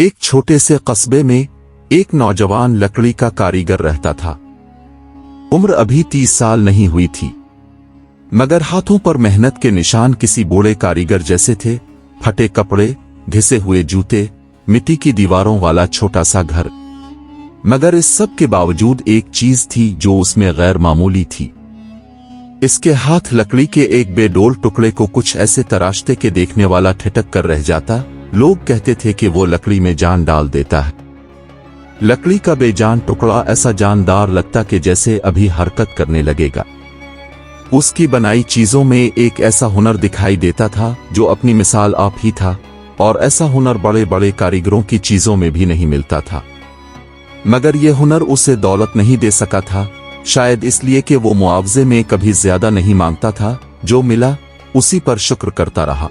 एक छोटे से कस्बे में एक नौजवान लकड़ी का कारीगर रहता था। उम्र अभी 30 साल नहीं हुई थी, मगर हाथों पर मेहनत के निशान किसी बूढ़े कारीगर जैसे थे। फटे कपड़े, घिसे हुए जूते, मिट्टी की दीवारों वाला छोटा सा घर। मगर इस सब के बावजूद एक चीज थी जो उसमें गैर मामूली थी। इसके हाथ लकड़ी के एक बेडोल टुकड़े को कुछ ऐसे तराशते के देखने वाला ठिठक कर रह जाता। लोग कहते थे कि वो लकड़ी में जान डाल देता है। लकड़ी का बेजान टुकड़ा ऐसा जानदार लगता कि जैसे अभी हरकत करने लगेगा। उसकी बनाई चीजों में एक ऐसा हुनर दिखाई देता था जो अपनी मिसाल आप ही था, और ऐसा हुनर बड़े बड़े कारीगरों की चीजों में भी नहीं मिलता था। मगर यह हुनर उसे दौलत नहीं दे सका था, शायद इसलिए कि वो मुआवजे में कभी ज्यादा नहीं मांगता था। जो मिला उसी पर शुक्र करता रहा।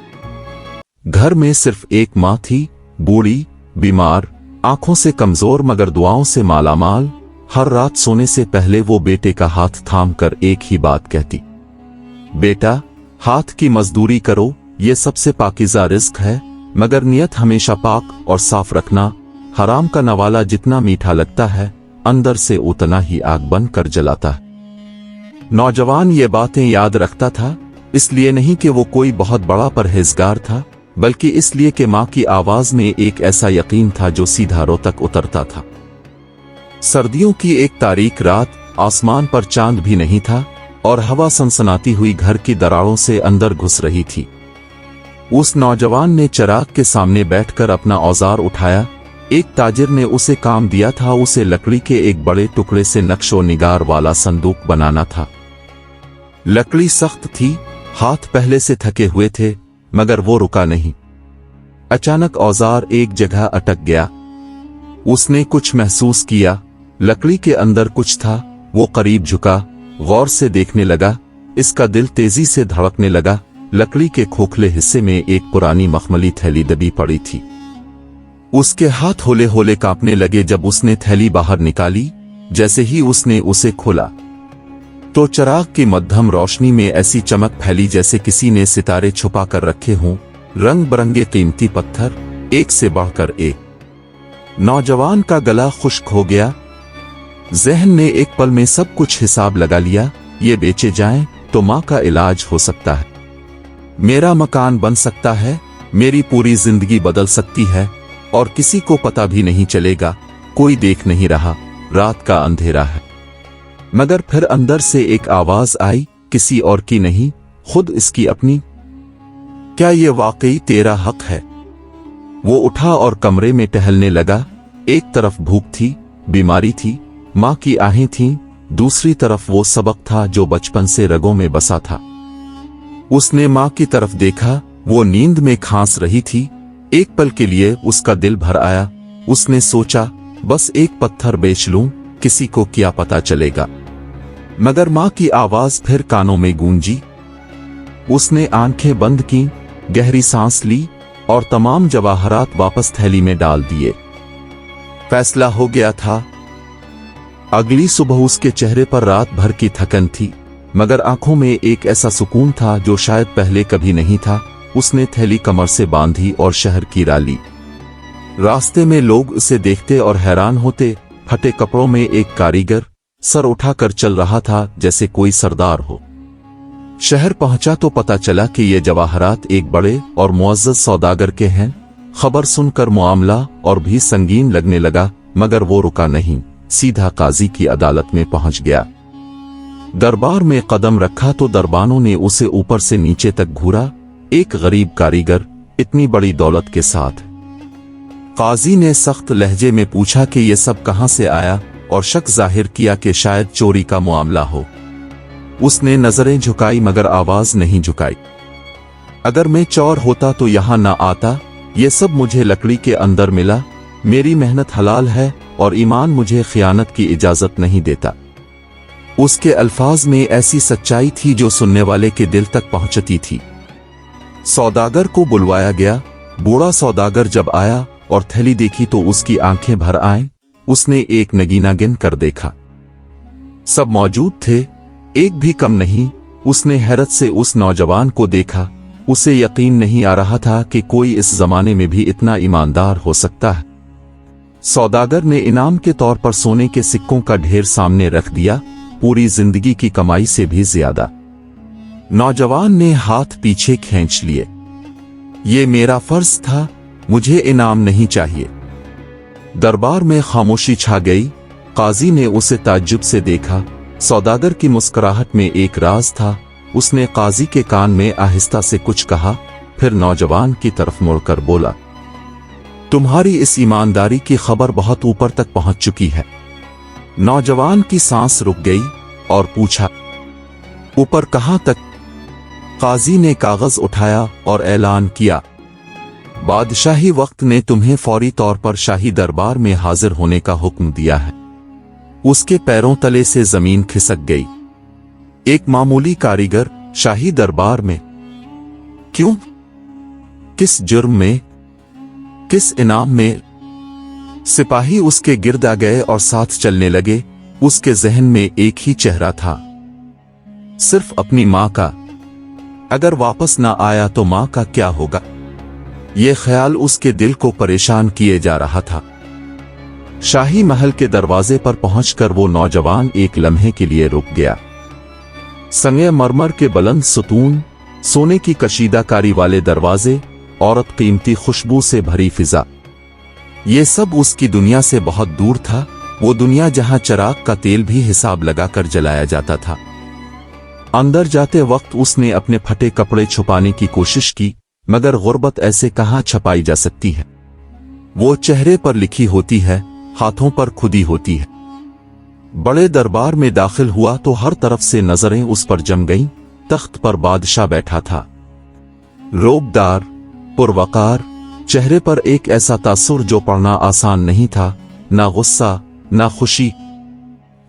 घर में सिर्फ एक माँ थी, बूढ़ी, बीमार, आंखों से कमजोर मगर दुआओं से मालामाल। हर रात सोने से पहले वो बेटे का हाथ थाम कर एक ही बात कहती, बेटा, हाथ की मजदूरी करो, ये सबसे पाकीज़ा रिस्क है, मगर नियत हमेशा पाक और साफ रखना। हराम का नवाला जितना मीठा लगता है, अंदर से उतना ही आग बन कर जलाता है। नौजवान ये बातें याद रखता था, इसलिए नहीं कि वो कोई बहुत बड़ा परहेजगार था, बल्कि इसलिए कि माँ की आवाज में एक ऐसा यकीन था जो सीधा रो तक उतरता था। सर्दियों की एक तारीख रात, आसमान पर चांद भी नहीं था और हवा सनसनाती हुई घर की दरारों से अंदर घुस रही थी। उस नौजवान ने चिराग के सामने बैठकर अपना औजार उठाया। एक ताजिर ने उसे काम दिया था, उसे लकड़ी के एक बड़े टुकड़े से नक्शो निगार वाला संदूक बनाना था। लकड़ी सख्त थी, हाथ पहले से थके हुए थे, मगर वो रुका नहीं। अचानक औजार एक जगह अटक गया। उसने कुछ महसूस किया, लकड़ी के अंदर कुछ था। वो करीब झुका, गौर से देखने लगा। इसका दिल तेजी से धड़कने लगा। लकड़ी के खोखले हिस्से में एक पुरानी मखमली थैली दबी पड़ी थी। उसके हाथ होले होले कांपने लगे जब उसने थैली बाहर निकाली। जैसे ही उसने उसे खोला तो चिराग की मध्यम रोशनी में ऐसी चमक फैली जैसे किसी ने सितारे छुपा कर रखे हों। रंग बिरंगे कीमती पत्थर, एक से बढ़कर एक। नौजवान का गला खुश्क हो गया। जहन ने एक पल में सब कुछ हिसाब लगा लिया। ये बेचे जाएं तो माँ का इलाज हो सकता है, मेरा मकान बन सकता है, मेरी पूरी जिंदगी बदल सकती है, और किसी को पता भी नहीं चलेगा। कोई देख नहीं रहा, रात का अंधेरा है। मगर फिर अंदर से एक आवाज आई, किसी और की नहीं, खुद इसकी अपनी। क्या ये वाकई तेरा हक है? वो उठा और कमरे में टहलने लगा। एक तरफ भूख थी, बीमारी थी, माँ की आहें थीं, दूसरी तरफ वो सबक था जो बचपन से रगों में बसा था। उसने माँ की तरफ देखा, वो नींद में खांस रही थी। एक पल के लिए उसका दिल भर आया। उसने सोचा, बस एक पत्थर बेच लूं, किसी को क्या पता चलेगा। मगर माँ की आवाज फिर कानों में गूंजी। उसने आंखें बंद की, गहरी सांस ली और तमाम जवाहरात वापस थैली में डाल दिए। फैसला हो गया था। अगली सुबह उसके चेहरे पर रात भर की थकन थी, मगर आंखों में एक ऐसा सुकून था जो शायद पहले कभी नहीं था। उसने थैली कमर से बांधी और शहर की राली। रास्ते में लोग उसे देखते और हैरान होते। फटे कपड़ों में एक कारीगर सर उठाकर चल रहा था जैसे कोई सरदार हो। शहर पहुंचा तो पता चला कि ये जवाहरात एक बड़े और मुअज़्ज़ज़ सौदागर के हैं। खबर सुनकर मामला और भी संगीन लगने लगा, मगर वो रुका नहीं, सीधा काजी की अदालत में पहुंच गया। दरबार में कदम रखा तो दरबानों ने उसे ऊपर से नीचे तक घूरा। एक गरीब कारीगर, इतनी बड़ी दौलत के साथ। काजी ने सख्त लहजे में पूछा कि ये सब कहां से आया, और शक जाहिर किया कि शायद चोरी का मामला हो। उसने नजरें झुकाई मगर आवाज नहीं झुकाई। अगर मैं चोर होता तो यहां ना आता। ये सब मुझे लकड़ी के अंदर मिला। मेरी मेहनत हलाल है और ईमान मुझे खियानत की इजाजत नहीं देता। उसके अल्फाज में ऐसी सच्चाई थी जो सुनने वाले के दिल तक पहुंचती थी। सौदागर को बुलवाया गया। बूढ़ा सौदागर जब आया और थैली देखी तो उसकी आंखें भर आईं। उसने एक नगीना गिन कर देखा, सब मौजूद थे, एक भी कम नहीं। उसने हैरत से उस नौजवान को देखा। उसे यकीन नहीं आ रहा था कि कोई इस जमाने में भी इतना ईमानदार हो सकता है। सौदागर ने इनाम के तौर पर सोने के सिक्कों का ढेर सामने रख दिया, पूरी जिंदगी की कमाई से भी ज्यादा। नौजवान ने हाथ पीछे खींच लिए। ये मेरा फर्ज था, मुझे इनाम नहीं चाहिए। दरबार में खामोशी छा गई। काजी ने उसे ताज्जुब से देखा। सौदागर की मुस्कुराहट में एक राज था। उसने काजी के कान में आहिस्ता से कुछ कहा, फिर नौजवान की तरफ मुड़कर बोला, तुम्हारी इस ईमानदारी की खबर बहुत ऊपर तक पहुंच चुकी है। नौजवान की सांस रुक गई और पूछा, ऊपर कहां तक? काजी ने कागज उठाया और ऐलान किया, बादशाही वक्त ने तुम्हें फौरी तौर पर शाही दरबार में हाजिर होने का हुक्म दिया है। उसके पैरों तले से जमीन खिसक गई। एक मामूली कारीगर शाही दरबार में? क्यों? किस जुर्म में? किस इनाम में? सिपाही उसके गिर्द आ गए और साथ चलने लगे। उसके जहन में एक ही चेहरा था, सिर्फ अपनी मां का। अगर वापस ना आया तो मां का क्या होगा? यह ख्याल उसके दिल को परेशान किए जा रहा था। शाही महल के दरवाजे पर पहुंचकर वो नौजवान एक लम्हे के लिए रुक गया। संगमरमर के बुलंद सुतून, सोने की कशीदाकारी वाले दरवाजे, औरत कीमती खुशबू से भरी फिजा, ये सब उसकी दुनिया से बहुत दूर था। वो दुनिया जहां चिराग का तेल भी हिसाब लगाकर जलाया जाता था। अंदर जाते वक्त उसने अपने फटे कपड़े छुपाने की कोशिश की, मगर गुर्बत ऐसे कहां छपाई जा सकती है। वो चेहरे पर लिखी होती है, हाथों पर खुदी होती है। बड़े दरबार में दाखिल हुआ तो हर तरफ से नजरें उस पर जम गईं। तख्त पर बादशाह बैठा था, रोबदार, पुरवकार, चेहरे पर एक ऐसा तासुर जो पढ़ना आसान नहीं था, ना गुस्सा ना खुशी,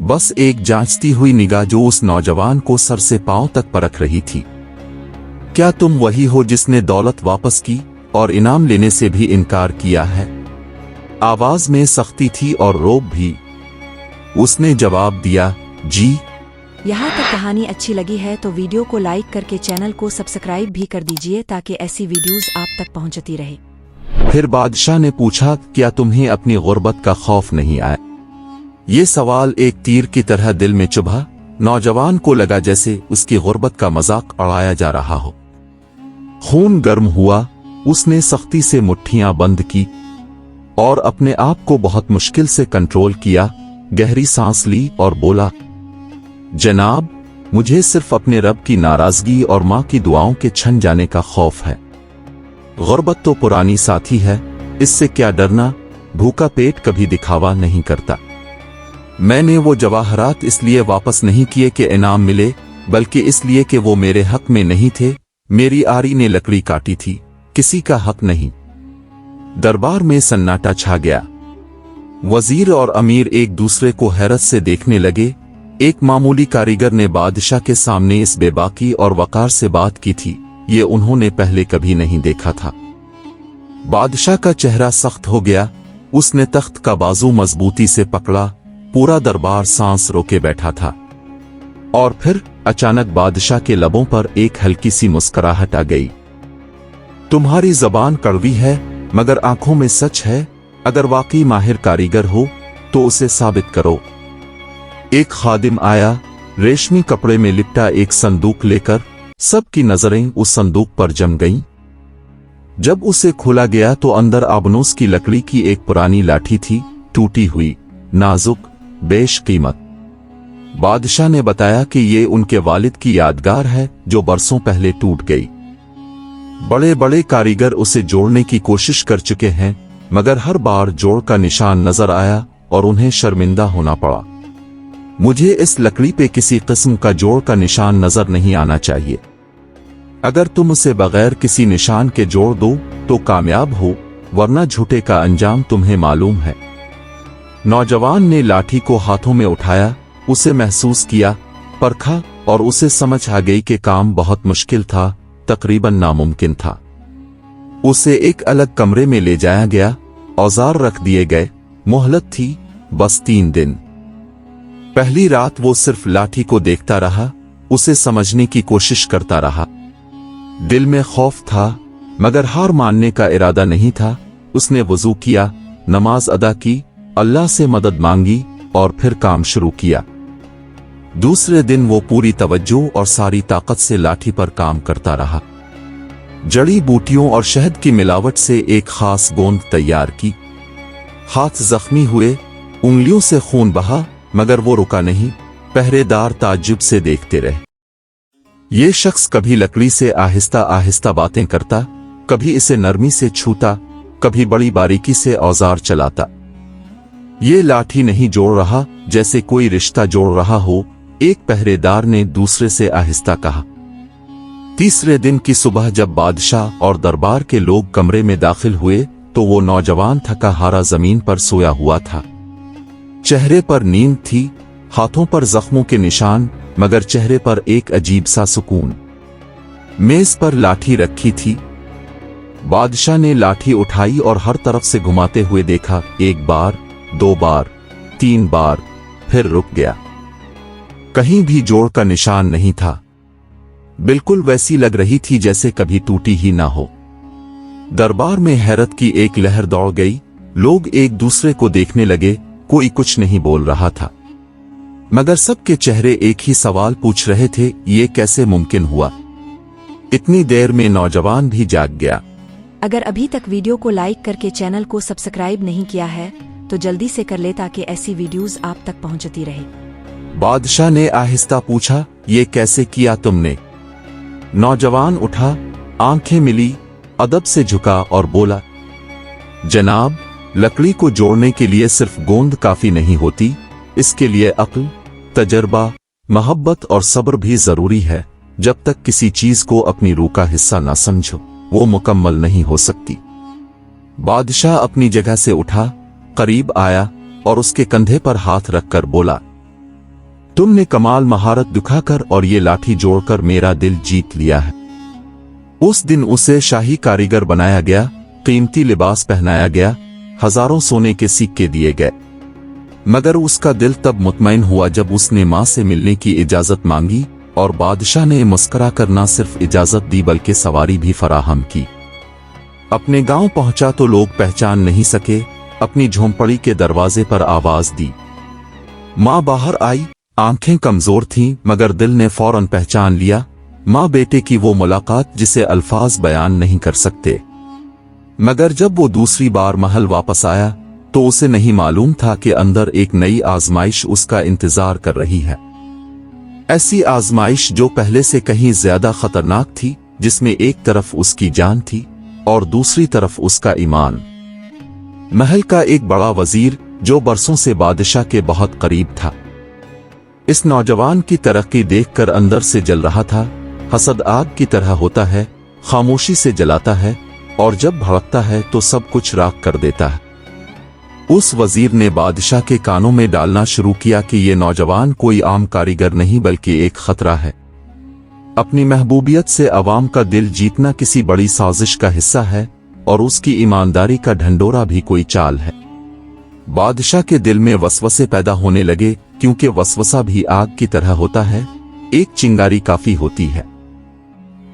बस एक जांचती हुई निगाह जो उस नौजवान को सर से पांव तक परख रही थी। क्या तुम वही हो जिसने दौलत वापस की और इनाम लेने से भी इनकार किया है? आवाज में सख्ती थी और रोब भी। उसने जवाब दिया, जी। यहाँ तक कहानी अच्छी लगी है तो वीडियो को लाइक करके चैनल को सब्सक्राइब भी कर दीजिए ताकि ऐसी वीडियोस आप तक पहुंचती रहे। फिर बादशाह ने पूछा, क्या तुम्हें अपनी गुर्बत का खौफ नहीं आया? ये सवाल एक तीर की तरह दिल में चुभा। नौजवान को लगा जैसे उसकी गुर्बत का मजाक उड़ाया जा रहा हो। खून गर्म हुआ। उसने सख्ती से मुट्ठियां बंद की और अपने आप को बहुत मुश्किल से कंट्रोल किया। गहरी सांस ली और बोला, जनाब, मुझे सिर्फ अपने रब की नाराजगी और मां की दुआओं के छन जाने का खौफ है। गुर्बत तो पुरानी साथी है, इससे क्या डरना। भूखा पेट कभी दिखावा नहीं करता। मैंने वो जवाहरात इसलिए वापस नहीं किए कि इनाम मिले, बल्कि इसलिए कि वो मेरे हक में नहीं थे। मेरी आरी ने लकड़ी काटी थी, किसी का हक नहीं। दरबार में सन्नाटा छा गया। वजीर और अमीर एक दूसरे को हैरत से देखने लगे। एक मामूली कारीगर ने बादशाह के सामने इस बेबाकी और वकार से बात की थी, ये उन्होंने पहले कभी नहीं देखा था। बादशाह का चेहरा सख्त हो गया। उसने तख्त का बाजू मजबूती से पकड़ा। पूरा दरबार सांस रोके बैठा था। और फिर अचानक बादशाह के लबों पर एक हल्की सी मुस्कुराहट आ गई। तुम्हारी जबान कड़वी है, मगर आंखों में सच है। अगर वाकई माहिर कारीगर हो तो उसे साबित करो। एक खादिम आया, रेशमी कपड़े में लिपटा एक संदूक लेकर। सबकी नजरें उस संदूक पर जम गईं। जब उसे खोला गया तो अंदर आबनूस की लकड़ी की एक पुरानी लाठी थी, टूटी हुई, नाजुक, बेशकीमत। बादशाह ने बताया कि ये उनके वालिद की यादगार है जो बरसों पहले टूट गई। बड़े बड़े कारीगर उसे जोड़ने की कोशिश कर चुके हैं, मगर हर बार जोड़ का निशान नजर आया और उन्हें शर्मिंदा होना पड़ा। मुझे इस लकड़ी पे किसी किस्म का जोड़ का निशान नजर नहीं आना चाहिए। अगर तुम उसे बगैर किसी निशान के जोड़ दो तो कामयाब हो, वरना झूठे का अंजाम तुम्हें मालूम है। नौजवान ने लाठी को हाथों में उठाया, उसे महसूस किया, परखा और उसे समझ आ गई कि काम बहुत मुश्किल था, तकरीबन नामुमकिन था। उसे एक अलग कमरे में ले जाया गया, औजार रख दिए गए। मोहलत थी बस 3 दिन। पहली रात वो सिर्फ लाठी को देखता रहा, उसे समझने की कोशिश करता रहा। दिल में खौफ था, मगर हार मानने का इरादा नहीं था। उसने वुजू किया, नमाज अदा की, अल्लाह से मदद मांगी और फिर काम शुरू किया। दूसरे दिन वो पूरी तवज्जो और सारी ताकत से लाठी पर काम करता रहा। जड़ी बूटियों और शहद की मिलावट से एक खास गोंद तैयार की। हाथ जख्मी हुए, उंगलियों से खून बहा, मगर वो रुका नहीं। पहरेदार ताज्जुब से देखते रहे। ये शख्स कभी लकड़ी से आहिस्ता आहिस्ता बातें करता, कभी इसे नरमी से छूता, कभी बड़ी बारीकी से औजार चलाता। ये लाठी नहीं जोड़ रहा, जैसे कोई रिश्ता जोड़ रहा हो, एक पहरेदार ने दूसरे से आहिस्ता कहा। तीसरे दिन की सुबह जब बादशाह और दरबार के लोग कमरे में दाखिल हुए तो वो नौजवान थका हारा जमीन पर सोया हुआ था। चेहरे पर नींद थी, हाथों पर जख्मों के निशान, मगर चेहरे पर एक अजीब सा सुकून। मेज पर लाठी रखी थी। बादशाह ने लाठी उठाई और हर तरफ से घुमाते हुए देखा। 1 बार, 2 बार, 3 बार, फिर रुक गया। कहीं भी जोड़ का निशान नहीं था। बिल्कुल वैसी लग रही थी जैसे कभी टूटी ही ना हो। दरबार में हैरत की एक लहर दौड़ गई। लोग एक दूसरे को देखने लगे। कोई कुछ नहीं बोल रहा था, मगर सबके चेहरे एक ही सवाल पूछ रहे थे, ये कैसे मुमकिन हुआ? इतनी देर में नौजवान भी जाग गया। अगर अभी तक वीडियो को लाइक करके चैनल को सब्सक्राइब नहीं किया है तो जल्दी से कर ले ताकि ऐसी वीडियोस आप तक पहुंचती रहे। बादशाह ने आहिस्ता पूछा, ये कैसे किया तुमने? नौजवान उठा, आंखें मिली, अदब से झुका और बोला, जनाब, लकड़ी को जोड़ने के लिए सिर्फ गोंद काफी नहीं होती, इसके लिए अक्ल, तजर्बा, मोहब्बत और सब्र भी जरूरी है। जब तक किसी चीज को अपनी रूह का हिस्सा ना समझो, वो मुकम्मल नहीं हो सकती। बादशाह अपनी जगह से उठा, करीब आया और उसके कंधे पर हाथ रखकर बोला, तुमने कमाल महारत दिखाकर और ये लाठी जोड़कर मेरा दिल जीत लिया है। उस दिन उसे शाही कारीगर बनाया गया, कीमती लिबास पहनाया गया, हजारों सोने के सिक्के दिए गए। मगर उसका दिल तब मुतमईन हुआ जब उसने मां से मिलने की इजाजत मांगी और बादशाह ने मुस्करा कर ना सिर्फ इजाजत दी बल्कि सवारी भी फराहम की। अपने गांव पहुंचा तो लोग पहचान नहीं सके। अपनी झोंपड़ी के दरवाजे पर आवाज दी। मां बाहर आई। आंखें कमजोर थीं, मगर दिल ने फौरन पहचान लिया। मां बेटे की वो मुलाकात जिसे अल्फाज बयान नहीं कर सकते। मगर जब वो दूसरी बार महल वापस आया तो उसे नहीं मालूम था कि अंदर एक नई आजमाइश उसका इंतजार कर रही है। ऐसी आजमाइश जो पहले से कहीं ज्यादा खतरनाक थी, जिसमें एक तरफ उसकी जान थी और दूसरी तरफ उसका ईमान। महल का एक बड़ा वजीर जो बरसों से बादशाह के बहुत करीब था, इस नौजवान की तरक्की देखकर अंदर से जल रहा था। हसद आग की तरह होता है, खामोशी से जलाता है और जब भड़कता है तो सब कुछ राख कर देता है। उस वजीर ने बादशाह के कानों में डालना शुरू किया कि ये नौजवान कोई आम कारीगर नहीं बल्कि एक खतरा है। अपनी महबूबियत से अवाम का दिल जीतना किसी बड़ी साजिश का हिस्सा है और उसकी ईमानदारी का ढंढोरा भी कोई चाल है। बादशाह के दिल में वसवसे पैदा होने लगे, क्योंकि वसवसा भी आग की तरह होता है, एक चिंगारी काफी होती है।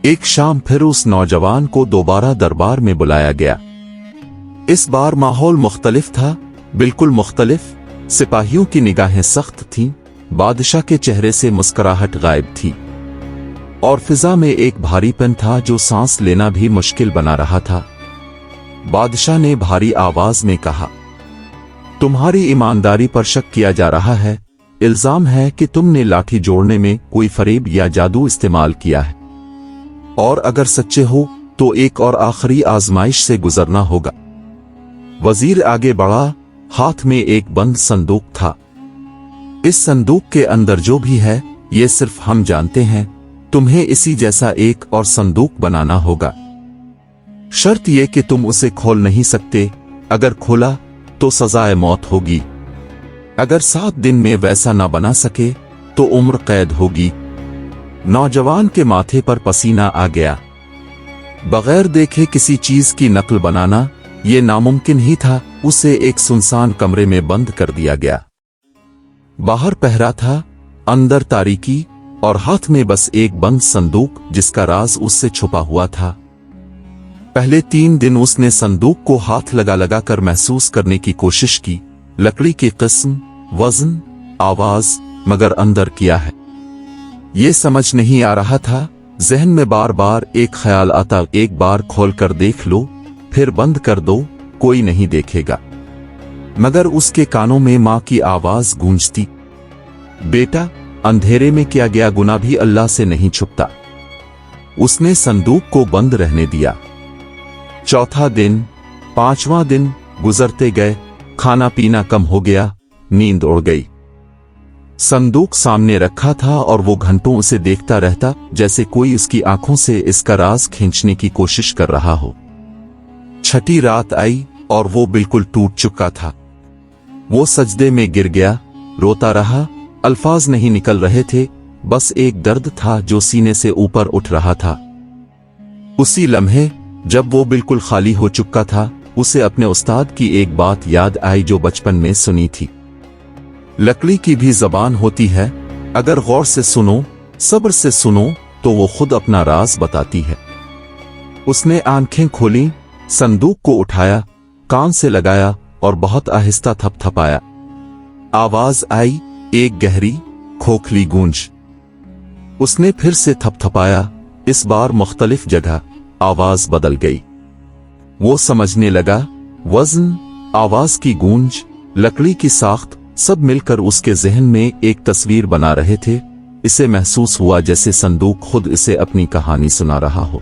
एक शाम फिर उस नौजवान को दोबारा दरबार में बुलाया गया। इस बार माहौल मुख्तलिफ था, बिल्कुल मुख्तलिफ। सिपाहियों की निगाहें सख्त थीं, बादशाह के चेहरे से मुस्कुराहट गायब थी और फिजा में एक भारीपन था जो सांस लेना भी मुश्किल बना रहा था। बादशाह ने भारी आवाज में कहा, तुम्हारी ईमानदारी पर शक किया जा रहा है। इल्जाम है कि तुमने लाठी जोड़ने में कोई फरेब या जादू इस्तेमाल किया है, और अगर सच्चे हो तो एक और आखिरी आजमाइश से गुजरना होगा। वजीर आगे बढ़ा। हाथ में एक बंद संदूक था। इस संदूक के अंदर जो भी है ये सिर्फ हम जानते हैं। तुम्हें इसी जैसा एक और संदूक बनाना होगा। शर्त यह कि तुम उसे खोल नहीं सकते। अगर खोला तो सजाए मौत होगी। अगर 7 दिन में वैसा ना बना सके तो उम्र कैद होगी। नौजवान के माथे पर पसीना आ गया। बगैर देखे किसी चीज की नकल बनाना ये नामुमकिन ही था। उसे एक सुनसान कमरे में बंद कर दिया गया। बाहर पहरा था, अंदर तारीकी और हाथ में बस एक बंद संदूक जिसका राज उससे छुपा हुआ था। पहले 3 दिन उसने संदूक को हाथ लगा लगा कर महसूस करने की कोशिश की, लकड़ी की किस्म, वजन, आवाज, मगर अंदर क्या है ये समझ नहीं आ रहा था। जहन में बार बार एक ख्याल आता, एक बार खोल कर देख लो, फिर बंद कर दो, कोई नहीं देखेगा। मगर उसके कानों में मां की आवाज गूंजती, बेटा, अंधेरे में किया गया गुनाह भी अल्लाह से नहीं छुपता। उसने संदूक को बंद रहने दिया। चौथा दिन, 5वां दिन गुजरते गए, खाना पीना कम हो गया, नींद उड़ गई। संदूक सामने रखा था और वो घंटों उसे देखता रहता, जैसे कोई उसकी आंखों से इसका राज खींचने की कोशिश कर रहा हो। छठी रात आई और वो बिल्कुल टूट चुका था। वो सजदे में गिर गया, रोता रहा, अल्फाज नहीं निकल रहे थे, बस एक दर्द था जो सीने से ऊपर उठ रहा था। उसी लम्हे जब वो बिल्कुल खाली हो चुका था, उसे अपने उस्ताद की एक बात याद आई जो बचपन में सुनी थी। लकड़ी की भी जबान होती है, अगर गौर से सुनो, सब्र से सुनो, तो वो खुद अपना राज बताती है। उसने आंखें खोली, संदूक को उठाया, कान से लगाया और बहुत आहिस्ता थपथपाया। आवाज आई, एक गहरी खोखली गूंज। उसने फिर से थपथपाया, इस बार मुख्तलिफ जगह। आवाज बदल गई। वो समझने लगा, वजन, आवाज की गूंज, लकड़ी की साख्त, सब मिलकर उसके जहन में एक तस्वीर बना रहे थे। इसे महसूस हुआ जैसे संदूक खुद इसे अपनी कहानी सुना रहा हो।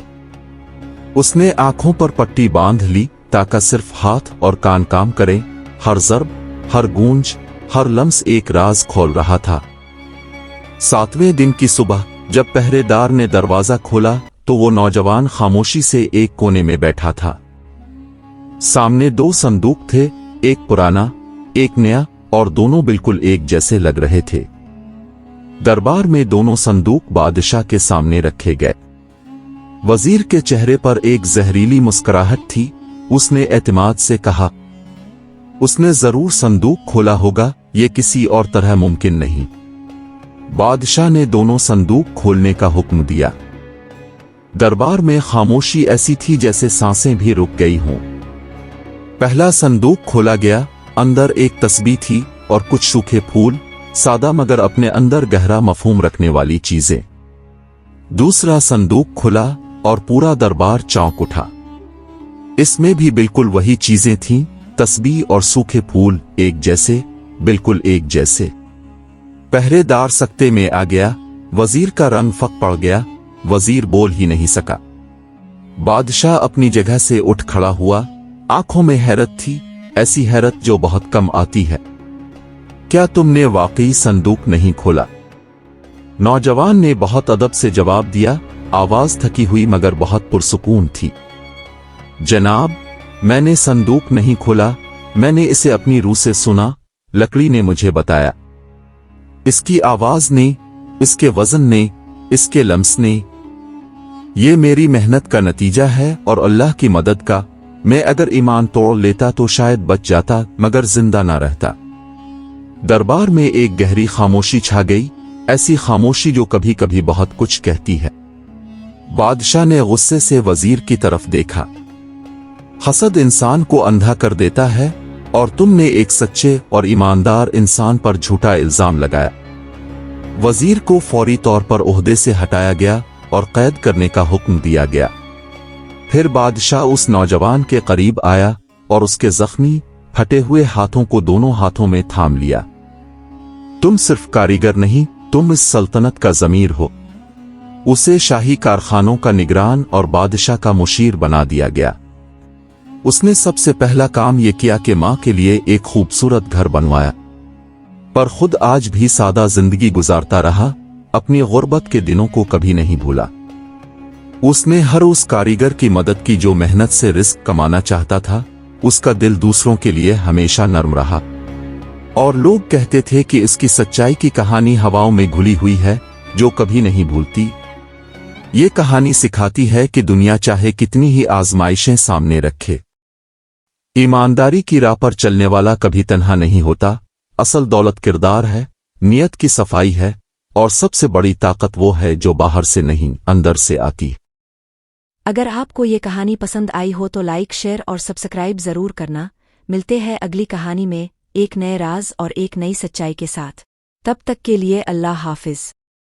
उसने आंखों पर पट्टी बांध ली ताकि सिर्फ हाथ और कान काम करें। हर ज़र्ब, हर गूंज, हर लम्स एक राज खोल रहा था। 7वें दिन की सुबह जब पहरेदार ने दरवाजा खोला तो वो नौजवान खामोशी से एक कोने में बैठा था। सामने 2 संदूक थे, एक पुराना, एक नया, और दोनों बिल्कुल एक जैसे लग रहे थे। दरबार में दोनों संदूक बादशाह के सामने रखे गए। वजीर के चेहरे पर एक जहरीली मुस्कुराहट थी। उसने एतमाद से कहा, उसने जरूर संदूक खोला होगा, ये किसी और तरह मुमकिन नहीं। बादशाह ने दोनों संदूक खोलने का हुक्म दिया। दरबार में खामोशी ऐसी थी जैसे सांसें भी रुक गई हों। पहला संदूक खोला गया, अंदर एक तस्बीह थी और कुछ सूखे फूल, सादा मगर अपने अंदर गहरा मफहूम रखने वाली चीजें। दूसरा संदूक खुला और पूरा दरबार चौंक उठा। इसमें भी बिल्कुल वही चीजें थीं, तस्बीह और सूखे फूल एक जैसे, बिल्कुल एक जैसे। पहरेदार सकते में आ गया। वजीर का रंग फक पड़ गया। वजीर बोल ही नहीं सका। बादशाह अपनी जगह से उठ खड़ा हुआ। आंखों में हैरत थी, ऐसी हैरत जो बहुत कम आती है। क्या तुमने वाकई संदूक नहीं खोला? नौजवान ने बहुत अदब से जवाब दिया, आवाज थकी हुई मगर बहुत पुरसुकून थी। जनाब, मैंने संदूक नहीं खोला, मैंने इसे अपनी रूह से सुना, लकड़ी ने मुझे बताया। इसकी आवाज ने, इसके वजन ने, इसके लम्स ने। ये मेरी मेहनत का नतीजा है और अल्लाह की मदद का। मैं अगर ईमान तोड़ लेता तो शायद बच जाता, मगर जिंदा ना रहता। दरबार में एक गहरी खामोशी छा गई, ऐसी खामोशी जो कभी कभी बहुत कुछ कहती है। बादशाह ने गुस्से से वजीर की तरफ देखा। हसद इंसान को अंधा कर देता है और तुमने एक सच्चे और ईमानदार इंसान पर झूठा इल्जाम लगाया। वजीर को फौरी तौर पर ओहदे से हटाया गया और कैद करने का हुक्म दिया गया। फिर बादशाह उस नौजवान के करीब आया और उसके जख्मी, फटे हुए हाथों को दोनों हाथों में थाम लिया। तुम सिर्फ कारीगर नहीं, तुम इस सल्तनत का ज़मीर हो। उसे शाही कारखानों का निगरान और बादशाह का मुशीर बना दिया गया। उसने सबसे पहला काम यह किया कि मां के लिए एक खूबसूरत घर बनवाया, पर खुद आज भी सादा जिंदगी गुजारता रहा। अपनी गुर्बत के दिनों को कभी नहीं भूला। उसने हर उस कारीगर की मदद की जो मेहनत से रिस्क कमाना चाहता था। उसका दिल दूसरों के लिए हमेशा नर्म रहा और लोग कहते थे कि इसकी सच्चाई की कहानी हवाओं में घुली हुई है जो कभी नहीं भूलती। ये कहानी सिखाती है कि दुनिया चाहे कितनी ही आजमाइशें सामने रखे, ईमानदारी की राह पर चलने वाला कभी तन्हा नहीं होता। असल दौलत किरदार है, नियत की सफाई है और सबसे बड़ी ताकत वो है जो बाहर से नहीं अंदर से आती है। اگر آپ کو یہ کہانی پسند آئی ہو تو لائک شیئر اور سبسکرائب ضرور کرنا۔ ملتے ہیں اگلی کہانی میں ایک نئے راز اور ایک نئی سچائی کے ساتھ۔ تب تک کے لیے اللہ حافظ۔